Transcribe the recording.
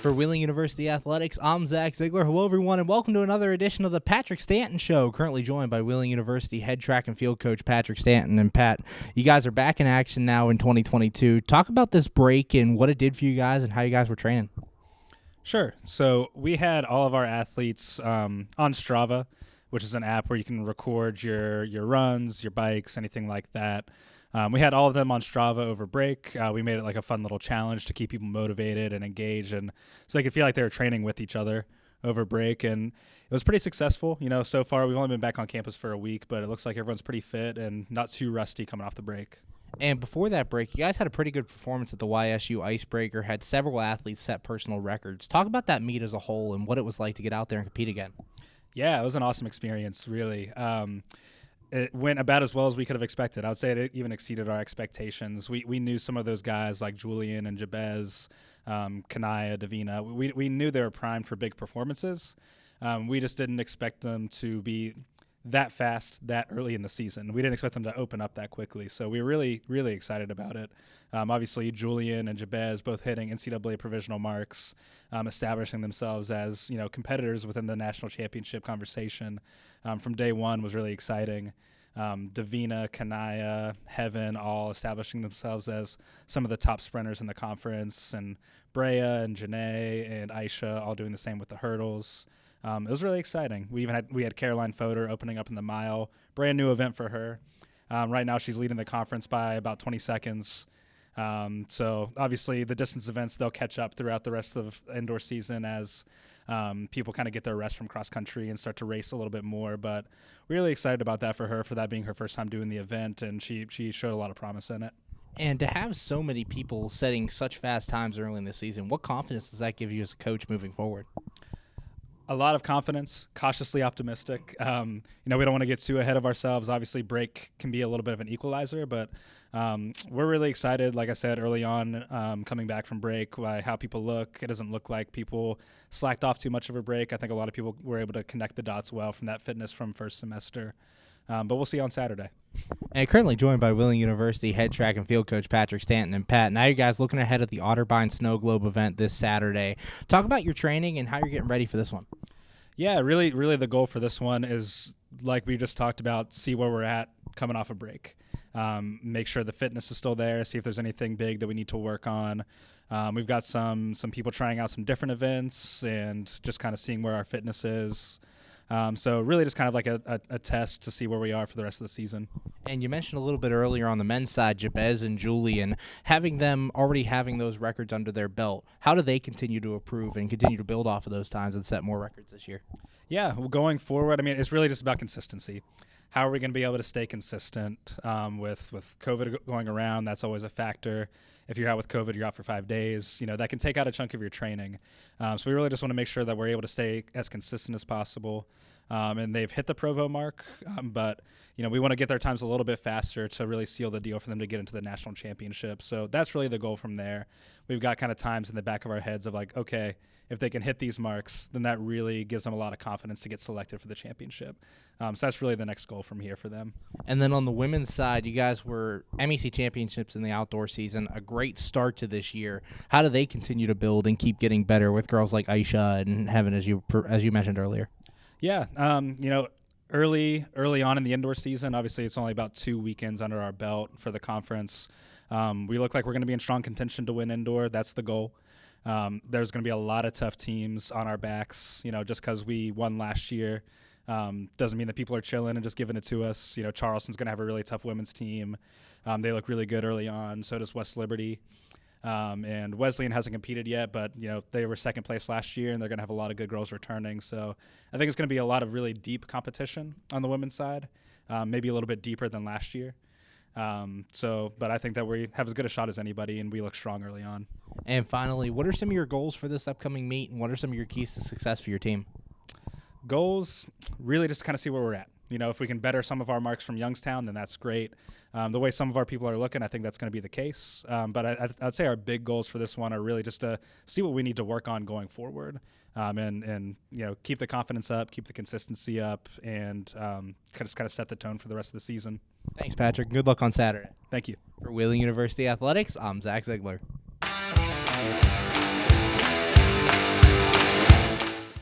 For Wheeling University Athletics, I'm Zach Ziegler. Hello, everyone, and welcome to another edition of the Patrick Stanton Show. Currently joined by Wheeling University head track and field coach Patrick Stanton. And Pat, you guys are back in action now in 2022. Talk about this break and what it did for you guys and how you guys were training. Sure. So we had all of our athletes on Strava, which is an app where you can record your runs, your bikes, anything like that. We had all of them on Strava over break. We made it like a fun little challenge to keep people motivated and engaged, and so they could feel like they were training with each other over break. And it was pretty successful. You know, so far we've only been back on campus for a week, but it looks like everyone's pretty fit and not too rusty coming off the break. And before that break, you guys had a pretty good performance at the YSU Icebreaker, had several athletes set personal records. Talk about that meet as a whole and what it was like to get out there and compete again. Yeah, it was an awesome experience, really. It went about as well as we could have expected. I would say it even exceeded our expectations. We knew some of those guys like Julian and Jabez, Kanaya, Davina. We knew they were primed for big performances. We just didn't expect them to be that fast that early in the season. We didn't expect them to open up that quickly. So we were really, really excited about it. Obviously, Julian and Jabez both hitting NCAA provisional marks, establishing themselves as competitors within the national championship conversation from day one was really exciting. Davina, Kanaya, Heaven all establishing themselves as some of the top sprinters in the conference, and Brea and Janae and Aisha all doing the same with the hurdles. It was really exciting. We had Caroline Fodor opening up in the mile, brand new event for her. Right now she's leading the conference by about 20 seconds. So obviously the distance events, they'll catch up throughout the rest of the indoor season as people kind of get their rest from cross country and start to race a little bit more. But we're really excited about that for her, for that being her first time doing the event, and she showed a lot of promise in it. And to have so many people setting such fast times early in the season, what confidence does that give you as a coach moving forward? A lot of confidence, cautiously optimistic. We don't want to get too ahead of ourselves. Obviously, break can be a little bit of an equalizer, but we're really excited, like I said, early on, coming back from break, by how people look. It doesn't look like people slacked off too much of a break. I think a lot of people were able to connect the dots well from that fitness from first semester. But we'll see on Saturday. And currently joined by Wheeling University head track and field coach Patrick Stanton. And Pat, now you guys looking ahead at the Otterbein Snow Globe event this Saturday. Talk about your training and how you're getting ready for this one. Yeah, really the goal for this one is, like we just talked about, see where we're at coming off a break. Make sure the fitness is still there, see if there's anything big that we need to work on. We've got some people trying out some different events and just kind of seeing where our fitness is. So really just kind of like a test to see where we are for the rest of the season. And you mentioned a little bit earlier on the men's side, Jabez and Julian, having them already having those records under their belt. How do they continue to improve and continue to build off of those times and set more records this year? Yeah, well, going forward, I mean, it's really just about consistency. How are we going to be able to stay consistent with COVID going around? That's always a factor. If you're out with COVID, you're out for 5 days. That can take out a chunk of your training. So we really just want to make sure that we're able to stay as consistent as possible. And they've hit the Provo mark, but we want to get their times a little bit faster to really seal the deal for them to get into the national championship. So that's really the goal from there. We've got kind of times in the back of our heads of like, okay, if they can hit these marks, then that really gives them a lot of confidence to get selected for the championship. So that's really the next goal from here for them. And then on the women's side, you guys were MEC championships in the outdoor season, a great start to this year. How do they continue to build and keep getting better with girls like Aisha and Heaven, as you mentioned earlier? Yeah, early on in the indoor season, obviously it's only about 2 weekends under our belt for the conference. We look like we're going to be in strong contention to win indoor. That's the goal. There's going to be a lot of tough teams on our backs. Just because we won last year doesn't mean that people are chilling and just giving it to us. Charleston's going to have a really tough women's team. They look really good early on. So does West Liberty. And Wesleyan hasn't competed yet, but they were second place last year, and they're going to have a lot of good girls returning. So I think it's going to be a lot of really deep competition on the women's side, maybe a little bit deeper than last year. But I think that we have as good a shot as anybody, and we look strong early on. And finally, what are some of your goals for this upcoming meet, and what are some of your keys to success for your team? Goals, really just kind of see where we're at. If we can better some of our marks from Youngstown, then that's great. The way some of our people are looking, I think that's going to be the case. But I'd say our big goals for this one are really just to see what we need to work on going forward, and keep the confidence up, keep the consistency up, and kind of set the tone for the rest of the season. Thanks, Patrick. Good luck on Saturday. Thank you. For Wheeling University Athletics, I'm Zach Ziegler.